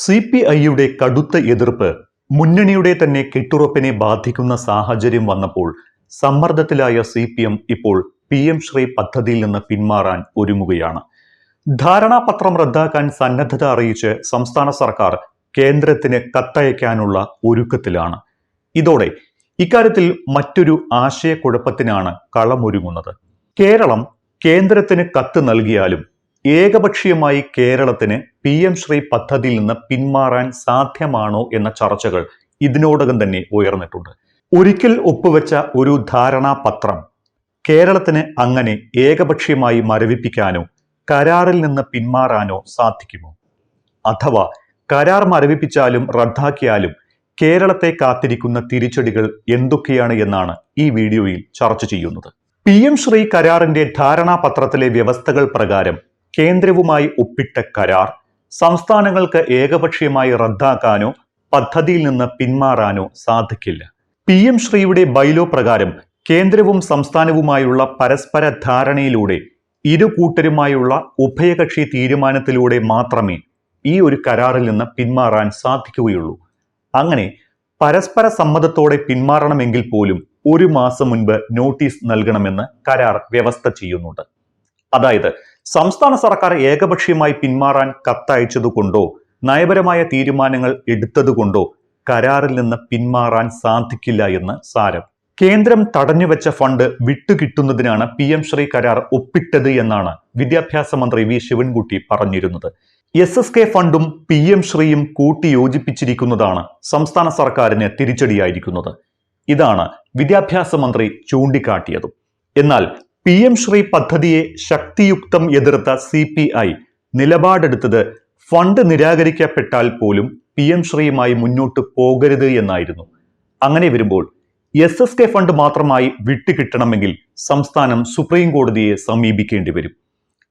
CPIയുടെ കടുത്ത എതിർപ്പ് മുന്നണിയുടെ തന്നെ കെട്ടുറപ്പിനെ ബാധിക്കുന്ന സാഹചര്യം വന്നപ്പോൾ സമ്മർദ്ദത്തിലായ CPM ഇപ്പോൾ PM ശ്രീ പദ്ധതിയിൽ നിന്ന് പിന്മാറാൻ ഒരുങ്ങുകയാണ്. ധാരണാപത്രം റദ്ദാക്കാൻ സന്നദ്ധത അറിയിച്ച് സംസ്ഥാന സർക്കാർ കേന്ദ്രത്തിന് കത്തയക്കാനുള്ള ഒരുക്കത്തിലാണ്. ഇതോടെ ഇക്കാര്യത്തിൽ മറ്റൊരു ആശയക്കുഴപ്പത്തിനാണ് കളമൊരുങ്ങുന്നത്. കേരളം കേന്ദ്രത്തിന് കത്ത് നൽകിയാലും ഏകപക്ഷീയമായി കേരളത്തിന് PM ശ്രീ പദ്ധതിയിൽ നിന്ന് പിന്മാറാൻ സാധ്യമാണോ എന്ന ചർച്ചകൾ ഇതിനോടകം തന്നെ ഉയർന്നിട്ടുണ്ട്. ഒരിക്കൽ ഒപ്പുവെച്ച ഒരു ധാരണാപത്രം കേരളത്തിന് അങ്ങനെ ഏകപക്ഷീയമായി മരവിപ്പിക്കാനോ കരാറിൽ നിന്ന് പിന്മാറാനോ സാധിക്കുമോ? അഥവാ കരാർ മരവിപ്പിച്ചാലും റദ്ദാക്കിയാലും കേരളത്തെ കാത്തിരിക്കുന്ന തിരിച്ചടികൾ എന്തൊക്കെയാണ് എന്നാണ് ഈ വീഡിയോയിൽ ചർച്ച ചെയ്യുന്നത്. PM ശ്രീ കരാറിന്റെ ധാരണാപത്രത്തിലെ വ്യവസ്ഥകൾ പ്രകാരം കേന്ദ്രവുമായി ഒപ്പിട്ട കരാർ സംസ്ഥാനങ്ങൾക്ക് ഏകപക്ഷീയമായി റദ്ദാക്കാനോ പദ്ധതിയിൽ നിന്ന് പിന്മാറാനോ സാധിക്കില്ല. PM ശ്രീയുടെ ബൈലോ പ്രകാരം കേന്ദ്രവും സംസ്ഥാനവുമായുള്ള പരസ്പര ധാരണയിലൂടെ ഇരു കൂട്ടരുമായുള്ള ഉഭയകക്ഷി തീരുമാനത്തിലൂടെ മാത്രമേ ഈ ഒരു കരാറിൽ നിന്ന് പിന്മാറാൻ സാധിക്കുകയുള്ളൂ. അങ്ങനെ പരസ്പര സമ്മതത്തോടെ പിന്മാറണമെങ്കിൽ പോലും 1 മാസം മുൻപ് നോട്ടീസ് നൽകണമെന്ന് കരാർ വ്യവസ്ഥ ചെയ്യുന്നുണ്ട്. അതായത് സംസ്ഥാന സർക്കാർ ഏകപക്ഷീയമായി പിന്മാറാൻ കത്തയച്ചതുകൊണ്ടോ നയപരമായ തീരുമാനങ്ങൾ എടുത്തതുകൊണ്ടോ കരാറിൽ നിന്ന് പിന്മാറാൻ സാധിക്കില്ല എന്ന് സാരം. കേന്ദ്രം തടഞ്ഞുവെച്ച ഫണ്ട് വിട്ടുകിട്ടുന്നതിനാണ് PM ശ്രീ കരാർ ഒപ്പിട്ടത് എന്നാണ് വിദ്യാഭ്യാസ മന്ത്രി V ശിവൻകുട്ടി പറഞ്ഞിരുന്നത്. SSK ഫണ്ടും PM ശ്രീയും കൂട്ടിയോജിപ്പിച്ചിരിക്കുന്നതാണ് സംസ്ഥാന സർക്കാരിന് തിരിച്ചടിയായിരിക്കുന്നത്. ഇതാണ് വിദ്യാഭ്യാസ മന്ത്രി ചൂണ്ടിക്കാട്ടിയതും. എന്നാൽ PM ശ്രീ പദ്ധതിയെ ശക്തിയുക്തം എതിർത്ത CPI നിലപാടെടുത്തത് ഫണ്ട് നിരാകരിക്കപ്പെട്ടാൽ പോലും PM ശ്രീയുമായി മുന്നോട്ട് പോകരുത് എന്നായിരുന്നു. അങ്ങനെ വരുമ്പോൾ SSK ഫണ്ട് മാത്രമായി വിട്ടുകിട്ടണമെങ്കിൽ സംസ്ഥാനം സുപ്രീം കോടതിയെ സമീപിക്കേണ്ടി വരും.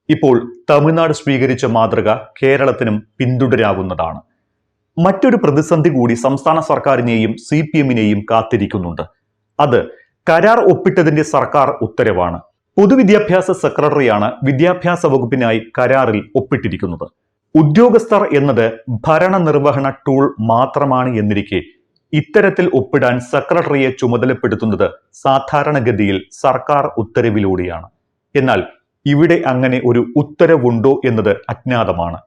ഇപ്പോൾ തമിഴ്നാട് സ്വീകരിച്ച മാതൃക കേരളത്തിനും പിന്തുടരാവുന്നതാണ്. മറ്റൊരു പ്രതിസന്ധി കൂടി സംസ്ഥാന സർക്കാരിനെയും CPMനെയും കാത്തിരിക്കുന്നുണ്ട്. അത് കരാർ ഒപ്പിട്ടതിന്റെ സർക്കാർ ഉത്തരവാണ്. പൊതുവിദ്യാഭ്യാസ സെക്രട്ടറിയാണ് വിദ്യാഭ്യാസ വകുപ്പിനായി കരാറിൽ ഒപ്പിട്ടിരിക്കുന്നത്. ഉദ്യോഗസ്ഥർ എന്നത് ഭരണനിർവഹണ ടൂൾ മാത്രമാണ് എന്നിരിക്കെ ഇത്തരത്തിൽ ഒപ്പിടാൻ സെക്രട്ടറിയെ ചുമതലപ്പെടുത്തുന്നത് സാധാരണഗതിയിൽ സർക്കാർ ഉത്തരവിലൂടെയാണ്. എന്നാൽ ഇവിടെ അങ്ങനെ ഒരു ഉത്തരവുണ്ടോ എന്നത് അജ്ഞാതമാണ്.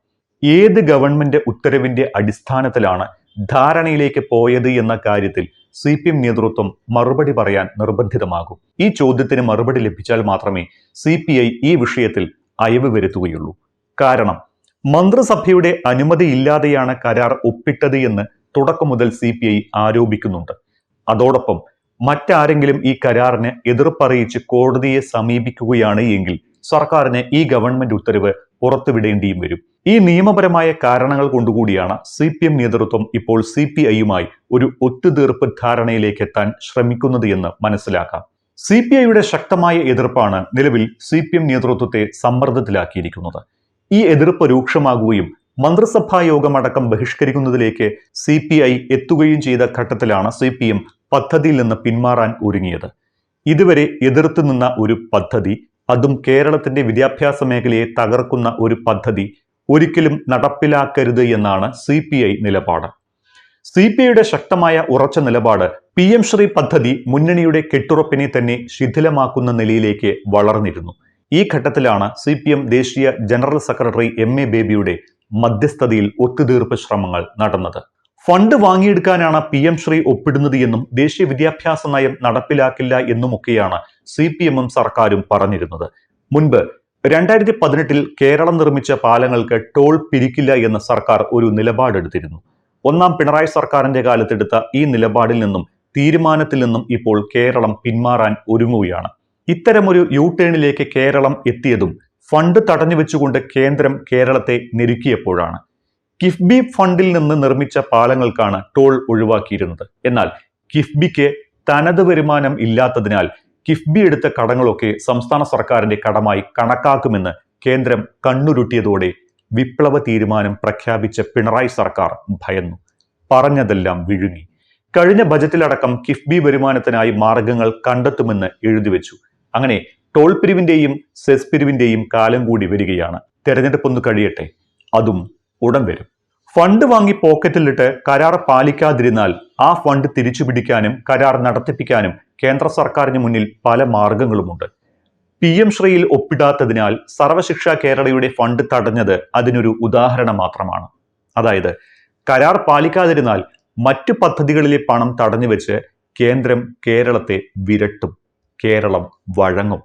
ഏത് ഗവൺമെന്റ് ഉത്തരവിന്റെ അടിസ്ഥാനത്തിലാണ് ധാരണയിലേക്ക് പോയത് എന്ന കാര്യത്തിൽ CPM നേതൃത്വം മറുപടി പറയാൻ നിർബന്ധിതമാകും. ഈ ചോദ്യത്തിന് മറുപടി ലഭിച്ചാൽ മാത്രമേ CPI ഈ വിഷയത്തിൽ അയവ് വരുത്തുകയുള്ളൂ. കാരണം മന്ത്രിസഭയുടെ അനുമതിയില്ലാതെയാണ് കരാർ ഒപ്പിട്ടത് എന്ന് തുടക്കം മുതൽ CPI ആരോപിക്കുന്നുണ്ട്. അതോടൊപ്പം മറ്റാരെങ്കിലും ഈ കരാറിന് എതിർപ്പറിയിച്ച് കോടതിയെ സമീപിക്കുകയാണ് എങ്കിൽ സർക്കാരിന് ഈ ഗവൺമെന്റ് ഉത്തരവ് പുറത്തുവിടേണ്ടിയും വരും. ഈ നിയമപരമായ കാരണങ്ങൾ കൊണ്ടുകൂടിയാണ് CPM നേതൃത്വം ഇപ്പോൾ CPIയുമായി ഒരു ഒത്തുതീർപ്പ് ധാരണയിലേക്ക് എത്താൻ ശ്രമിക്കുന്നത് എന്ന് മനസ്സിലാക്കാം. CPIയുടെ ശക്തമായ എതിർപ്പാണ് നിലവിൽ CPM നേതൃത്വത്തെ സമ്മർദ്ദത്തിലാക്കിയിരിക്കുന്നത്. ഈ എതിർപ്പ് രൂക്ഷമാകുകയും മന്ത്രിസഭാ യോഗമടക്കം ബഹിഷ്കരിക്കുന്നതിലേക്ക് CPI എത്തുകയും ചെയ്ത ഘട്ടത്തിലാണ് CPM പദ്ധതിയിൽ നിന്ന് പിന്മാറാൻ ഒരുങ്ങിയത്. ഇതുവരെ എതിർത്തു നിന്ന ഒരു പദ്ധതി, അതും കേരളത്തിന്റെ വിദ്യാഭ്യാസ മേഖലയെ തകർക്കുന്ന ഒരു പദ്ധതി ഒരിക്കലും നടപ്പിലാക്കരുത് എന്നാണ് CPI നിലപാട്. CPIയുടെ ശക്തമായ ഉറച്ച നിലപാട് PM ശ്രീ പദ്ധതി മുന്നണിയുടെ കെട്ടുറപ്പിനെ തന്നെ ശിഥിലമാക്കുന്ന നിലയിലേക്ക് വളർന്നിരുന്നു. ഈ ഘട്ടത്തിലാണ് CPM ദേശീയ ജനറൽ സെക്രട്ടറി MA ബേബിയുടെ മധ്യസ്ഥതയിൽ ഒത്തുതീർപ്പ് ശ്രമങ്ങൾ നടന്നത്. ഫണ്ട് വാങ്ങിയെടുക്കാനാണ് PM ശ്രീ ഒപ്പിടുന്നത് എന്നും ദേശീയ വിദ്യാഭ്യാസ നയം നടപ്പിലാക്കില്ല എന്നുമൊക്കെയാണ് CPMും സർക്കാരും പറഞ്ഞിരുന്നത്. മുൻപ് 2018 കേരളം നിർമ്മിച്ച പാലങ്ങൾക്ക് ടോൾ പിരിക്കില്ല എന്ന സർക്കാർ ഒരു നിലപാടെടുത്തിരുന്നു. ഒന്നാം പിണറായി സർക്കാരിന്റെ കാലത്തെടുത്ത ഈ നിലപാടിൽ നിന്നും തീരുമാനത്തിൽ നിന്നും ഇപ്പോൾ കേരളം പിന്മാറാൻ ഒരുങ്ങുകയാണ്. ഇത്തരമൊരു യൂടേണിലേക്ക് കേരളം എത്തിയതും ഫണ്ട് തടഞ്ഞു വെച്ചുകൊണ്ട് കേന്ദ്രം കേരളത്തെ ഞെരുക്കിയപ്പോഴാണ്. കിഫ്ബി ഫണ്ടിൽ നിന്ന് നിർമ്മിച്ച പാലങ്ങൾക്കാണ് ടോൾ ഒഴിവാക്കിയിരുന്നത്. എന്നാൽ കിഫ്ബിക്ക് തനത് വരുമാനം ഇല്ലാത്തതിനാൽ കിഫ്ബി എടുത്ത കടങ്ങളൊക്കെ സംസ്ഥാന സർക്കാരിന്റെ കടമായി കണക്കാക്കുമെന്ന് കേന്ദ്രം കണ്ണുരുട്ടിയതോടെ വിപ്ലവ തീരുമാനം പ്രഖ്യാപിച്ച പിണറായി സർക്കാർ ഭയന്നു. പറഞ്ഞതെല്ലാം വിഴുങ്ങി. കഴിഞ്ഞ ബജറ്റിലടക്കം കിഫ്ബി വരുമാനത്തിനായി മാർഗങ്ങൾ കണ്ടെത്തുമെന്ന് എഴുതിവെച്ചു. അങ്ങനെ ടോൾ പിരിവിന്റെയും സെസ് പിരിവിന്റെയും കാലം കൂടി വരികയാണ്. തെരഞ്ഞെടുപ്പൊന്ന് കഴിയട്ടെ, അതും ഉടൻ വരും. ഫണ്ട് വാങ്ങി പോക്കറ്റിലിട്ട് കരാർ പാലിക്കാതിരുന്നാൽ ആ ഫണ്ട് തിരിച്ചുപിടിക്കാനും കരാർ നടത്തിപ്പിക്കാനും കേന്ദ്ര സർക്കാരിന് മുന്നിൽ പല മാർഗങ്ങളുമുണ്ട്. PM ശ്രീയിൽ ഒപ്പിടാത്തതിനാൽ സർവശിക്ഷ കേരളയുടെ ഫണ്ട് തടഞ്ഞത് അതിനൊരു ഉദാഹരണം മാത്രമാണ്. അതായത് കരാർ പാലിക്കാതിരുന്നാൽ മറ്റു പദ്ധതികളിലെ പണം തടഞ്ഞുവെച്ച് കേന്ദ്രം കേരളത്തെ വിരട്ടും, കേരളം വഴങ്ങും.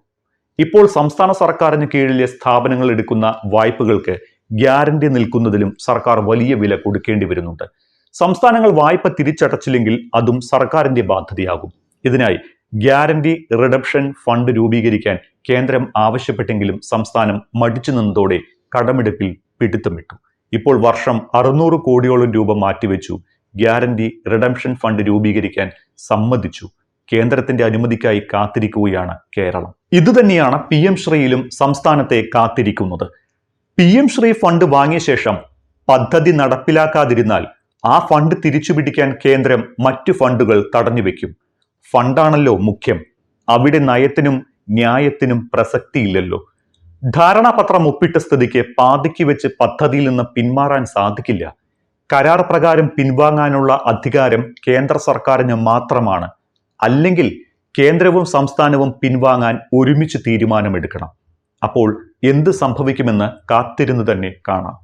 ഇപ്പോൾ സംസ്ഥാന സർക്കാരിന് കീഴിലെ സ്ഥാപനങ്ങൾ എടുക്കുന്ന വായ്പകൾക്ക് ഗ്യാരണ്ടി നിൽക്കുന്നതിലും സർക്കാർ വലിയ വില കൊടുക്കേണ്ടി വരുന്നുണ്ട്. സംസ്ഥാനങ്ങൾ വായ്പ തിരിച്ചടച്ചില്ലെങ്കിൽ അതും സർക്കാരിന്റെ ബാധ്യതയാകും. ഇതിനായി ഗ്യാരണ്ടി റിഡപ്ഷൻ ഫണ്ട് രൂപീകരിക്കാൻ കേന്ദ്രം ആവശ്യപ്പെട്ടെങ്കിലും സംസ്ഥാനം മടിച്ചു നിന്നതോടെ കടമെടുപ്പിൽ പിടുത്തം വിട്ടു. ഇപ്പോൾ വർഷം 600 കോടിയോളം രൂപ മാറ്റിവെച്ചു ഗ്യാരണ്ടി റിഡംഷൻ ഫണ്ട് രൂപീകരിക്കാൻ സമ്മതിച്ചു. കേന്ദ്രത്തിന്റെ അനുമതിക്കായി കാത്തിരിക്കുകയാണ് കേരളം. ഇതുതന്നെയാണ് PM ശ്രീയിലും സംസ്ഥാനത്തെ കാത്തിരിക്കുന്നത്. PM ശ്രീ ഫണ്ട് വാങ്ങിയ ശേഷം പദ്ധതി നടപ്പിലാക്കാതിരുന്നാൽ ആ ഫണ്ട് തിരിച്ചുപിടിക്കാൻ കേന്ദ്രം മറ്റു ഫണ്ടുകൾ തടഞ്ഞുവെക്കും. ഫണ്ടാണല്ലോ മുഖ്യം. അവിടെ നയത്തിനും ന്യായത്തിനും പ്രസക്തിയില്ലല്ലോ. ധാരണാപത്രം ഒപ്പിട്ട സ്ഥിതിക്ക് പാതിക്ക് വെച്ച് പദ്ധതിയിൽ നിന്ന് പിന്മാറാൻ സാധിക്കില്ല. കരാർ പ്രകാരം പിൻവാങ്ങാനുള്ള അധികാരം കേന്ദ്ര സർക്കാരിന് മാത്രമാണ്. അല്ലെങ്കിൽ കേന്ദ്രവും സംസ്ഥാനവും പിൻവാങ്ങാൻ ഒരുമിച്ച് തീരുമാനമെടുക്കണം. അപ്പോൾ എന്ത് സംഭവിക്കുമെന്ന് കാത്തിരുന്ന് തന്നെ കാണാം.